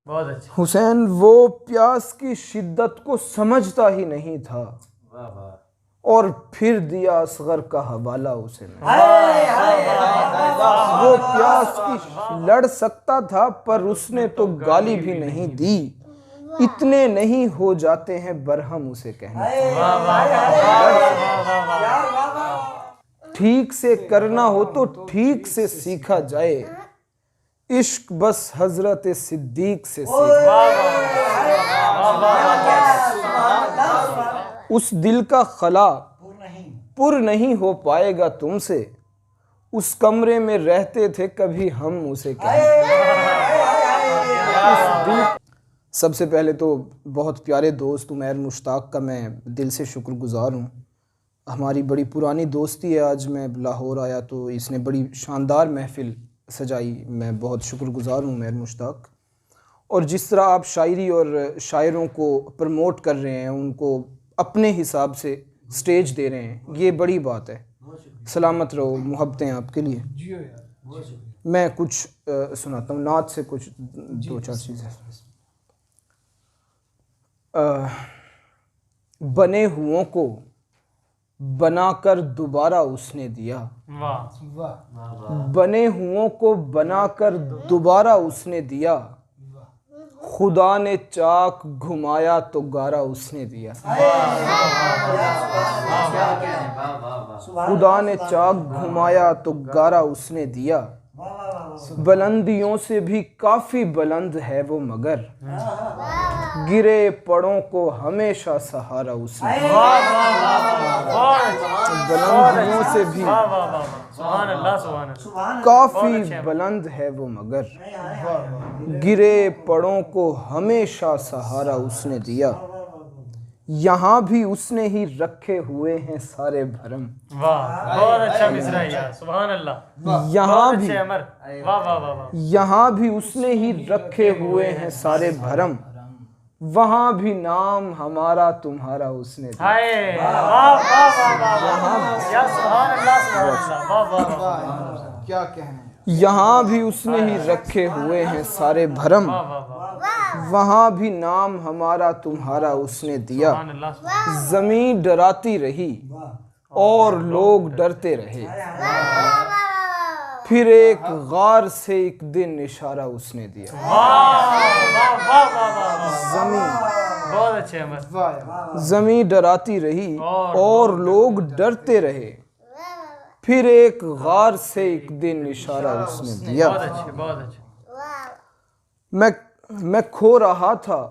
बहुत अच्छा। हुसैन वो प्यास की शिद्दत को समझता ही नहीं था। वाह वाह। और फिर दिया असगर का हवाला उसे मैंने। वो प्यास की लड़ सकता था पर उसने तो गाली भी नहीं दी। इतने नहीं हो जाते हैं बरहम उसे कहना। ठीक से करना हो तो ठीक से सीखा जाए। इश्क बस हजरत सिद्दीक से सीखा। उस दिल का खला पुर नहीं हो पाएगा तुमसे। उस कमरे में रहते थे कभी हम उसे सबसे पहले तो बहुत प्यारे दोस्त उमैर मुश्ताक का मैं दिल से शुक्रगुजार हूँ। हमारी बड़ी पुरानी दोस्ती है। आज मैं लाहौर आया तो इसने बड़ी शानदार महफ़िल सजाई। मैं बहुत शुक्रगुजार हूँ उमैर मुश्ताक। और जिस तरह आप शायरी और शायरों को प्रमोट कर रहे हैं, उनको अपने हिसाब से स्टेज दे रहे हैं, ये बड़ी बात है। सलामत रहो, मुहब्बतें आपके लिए। मैं कुछ सुनाता हूँ नात से, कुछ दो चार चीज़ें। बने हुओं को बनाकर दोबारा उसने दिया। बने हुओं को बनाकर दोबारा उसने दिया। खुदा ने चाक घुमाया तो गारा उसने दिया। खुदा ने चाक घुमाया तो गारा उसने दिया। बुलंदियों से भी काफी बुलंद है वो मगर गिरे पड़ों को हमेशा सहारा उसने। बुलंदियों से भी काफी बुलंद है वो मगर गिरे पड़ों को हमेशा सहारा उसने दिया। यहाँ भी उसने ही रखे हुए हैं सारे भरम। वाह, बहुत अच्छा मिसरा है यार, सुभान अल्लाह। यहाँ भी उसने ही रखे हुए हैं सारे भरम। वहाँ भी नाम हमारा तुम्हारा उसने दिया। क्या कहना। यहाँ भी उसने ही रखे हुए हैं सारे भरम। वहाँ भी नाम हमारा तुम्हारा उसने दिया। ज़मीन डराती रही और लोग डरते रहे। फिर एक गार से एक दिन इशारा उसने दिया। ज़मीन डराती रही और लोग डरते रहे। फिर एक गार से एक दिन इशारा उसने दिया। मैं खो रहा था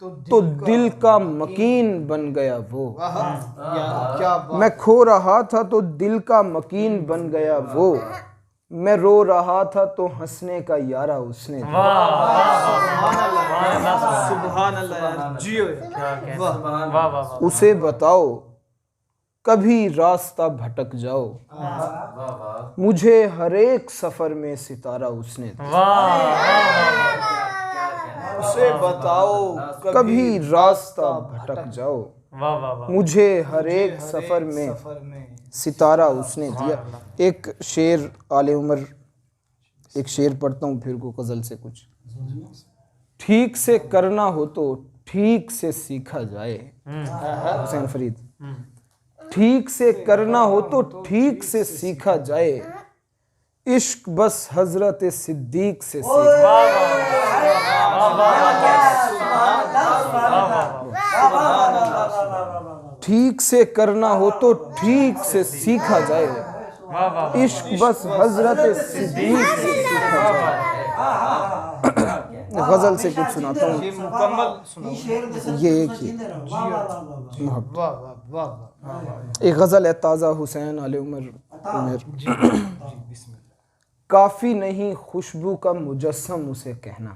तो दिल का मकीन बन गया वो। मैं खो रहा था तो दिल का मकीन बन गया वो। मैं रो रहा था तो हंसने का यारा उसने दिया। उसे बताओ कभी रास्ता भटक जाओ। मुझे हर एक सफर में सितारा उसने दिया। उसे बताओ कभी रास्ता भटक जाओ। मुझे हर एक सफर में सितारा उसने दिया। एक शेर आले उमर, एक शेर पढ़ता हूँ फिर को गज़ल से कुछ। ठीक से करना हो तो ठीक से सीखा जाए। हुसैन फरीद। ठीक से करना हो तो ठीक से सीखा जाए। इश्क बस हजरत सिद्दीक से सीखा। ठीक से करना हो तो ठीक से सीखा जाए। इश्क बस हजरत सिद्दीक से सीखा जाए। गजल से कुछ सुनाता हूँ। ये एक ही एक गजल है ताज़ा हुसैन आले उमर। काफी नहीं खुशबू का मुजस्सम उसे कहना।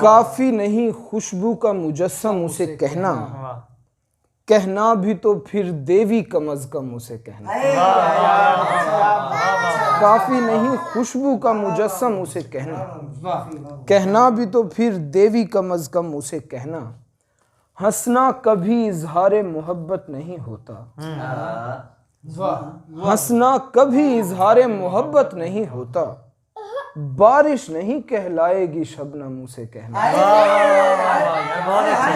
काफी नहीं खुशबू का मुजस्सम उसे कहना। कहना भी तो फिर देवी कम अज़ कम उसे कहना। काफी नहीं खुशबू का मुजस्सम उसे कहना। कहना भी तो फिर देवी कम अज़ कम उसे कहना। हंसना कभी इजहार मोहब्बत नहीं होता। हंसना कभी इजहार मोहब्बत नहीं होता। बारिश नहीं कहलाएगी शबनम उसे कहना। बहुत अच्छे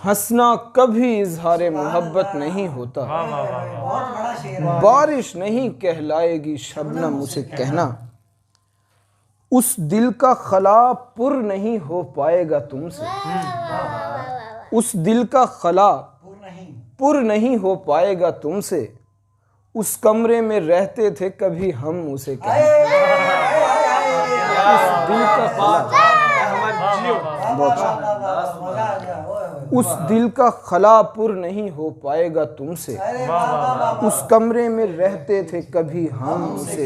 हंसना कभी इजहारे मोहब्बत नहीं होता, बारिश नहीं कहलाएगी शबनम उसे कहना। उस दिल का खला पुर नहीं हो पाएगा तुमसे, उस दिल का खला पुर नहीं हो पाएगा तुमसे। उस कमरे में रहते थे कभी हम उसे कहना। उस दिल का खला, उस दिल का खला पुर नहीं हो पाएगा तुमसे। उस कमरे में रहते थे कभी हम उसे।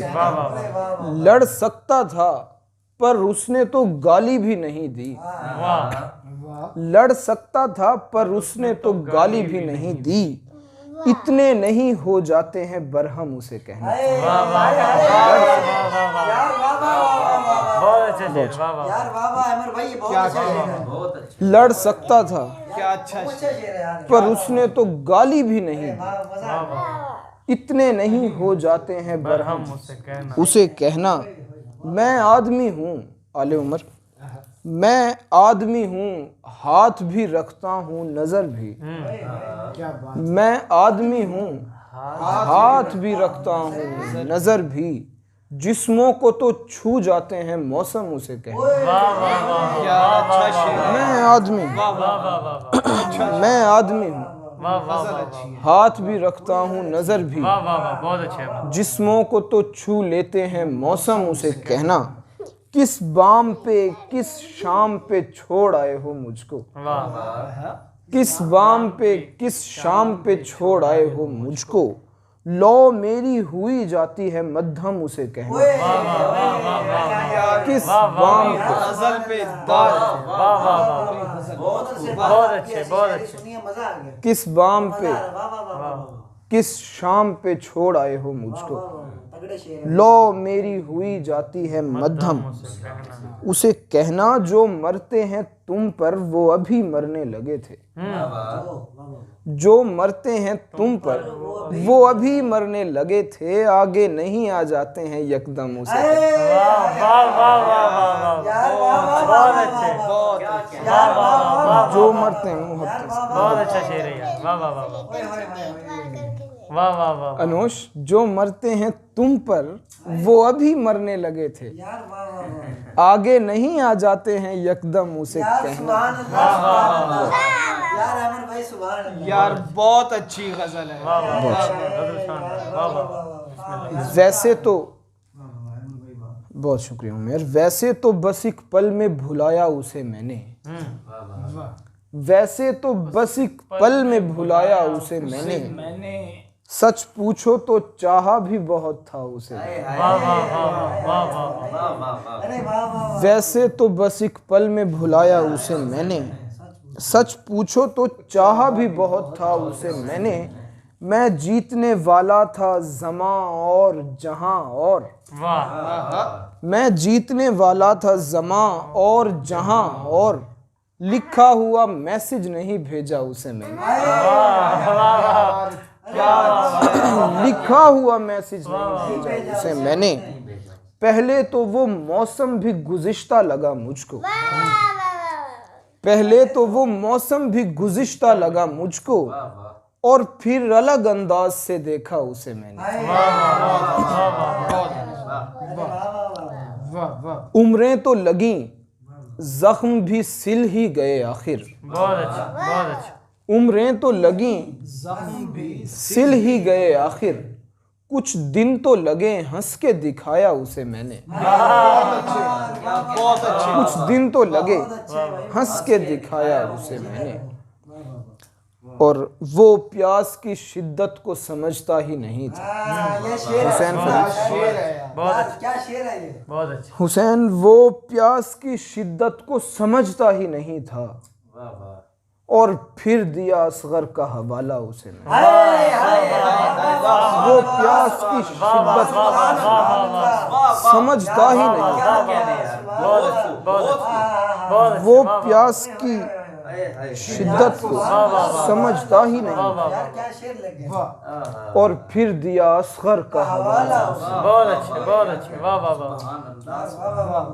लड़ सकता था पर उसने तो गाली भी नहीं दी, लड़ सकता था पर उसने तो गाली भी नहीं दी। इतने नहीं हो जाते हैं बरहम उसे कहना। लड़ सकता था क्या अच्छा पर उसने तो गाली भी नहीं दी। इतने नहीं हो जाते हैं बरहम उसे कहना। मैं आदमी हूँ आले उमर, मैं आदमी हूँ, हाथ भी रखता हूँ नजर भी। मैं आदमी हूँ, हाथ भी रखता हूँ नजर भी। जिस्मों को तो छू जाते हैं मौसम उसे कहना। मैं आदमी, मैं आदमी हूँ, हाथ भी रखता हूँ नजर भी। जिस्मों को तो छू लेते हैं मौसम उसे कहना। किस बाम पे किस शाम पे छोड़ आए हो मुझको, किस बाम पे किस शाम पे छोड़ आए हो मुझको। लो मेरी हुई जाती है मध्यम उसे कहना। किस बाम पे गजल पे बहुत अच्छे किस बाम पे किस शाम पे छोड़ आए हो मुझको। लो मेरी हुई जाती है मध्यम उसे कहना। जो मरते हैं तुम पर वो अभी मरने लगे थे, जो मरते हैं तुम पर वो अभी मरने लगे थे। आगे नहीं आ जाते हैं यकदम उसे। जो मरते हैं मोहब्बत। बहुत अच्छा शेर है यार, वाह वाह वाह वाह वाह वाह। अनुष, जो मरते हैं तुम पर वो अभी मरने लगे थे। आगे नहीं आ जाते हैं यकदम उसे कहना। यार बहुत अच्छी गजल है। वैसे तो बहुत शुक्रिया उमेर। वैसे तो बस एक पल में भुलाया उसे मैंने, वैसे तो बस एक पल में भुलाया उसे मैंने। सच पूछो तो चाहा भी बहुत था उसे। वैसे तो बस एक पल में भुलाया उसे मैंने। सच पूछो तो चाहा भी बहुत था उसे मैंने। मैं जीतने वाला था ज़मां और जहां और। मैं जीतने वाला था ज़मां और जहां और। लिखा हुआ मैसेज नहीं भेजा उसे मैंने। लिखा हुआ मैसेज नहीं भेजा उसे मैंने। पहले तो वो मौसम भी गुज़िश्ता लगा मुझको, पहले तो वो मौसम भी गुज़िश्ता लगा मुझको। और फिर अलग अंदाज से देखा उसे मैंने। उम्रें तो लगी जख्म भी सिल ही गए आखिर। बहुत अच्छा बहुत अच्छा। उम्रें तो लगी सिल ही गए आखिर। कुछ दिन तो लगे हंस के दिखाया उसे मैंने। बहुत अच्छी। कुछ दिन तो लगे हंस के दिखाया उसे मैंने। और वो प्यास की शिद्दत को समझता ही नहीं था। हुसैन फरीद। क्या शेर है ये, बहुत अच्छा। हुसैन वो प्यास की शिद्दत को समझता ही नहीं था। और फिर दिया असगर का हवाला उसे मैंने। वो प्यास की शिद्दत समझता ही नहीं था। वो प्यास की शिद्दत को समझता ही नहीं, और फिर दिया असगर का हवाला। बहुत अच्छे, बहुत अच्छे, वाह वाह वाह।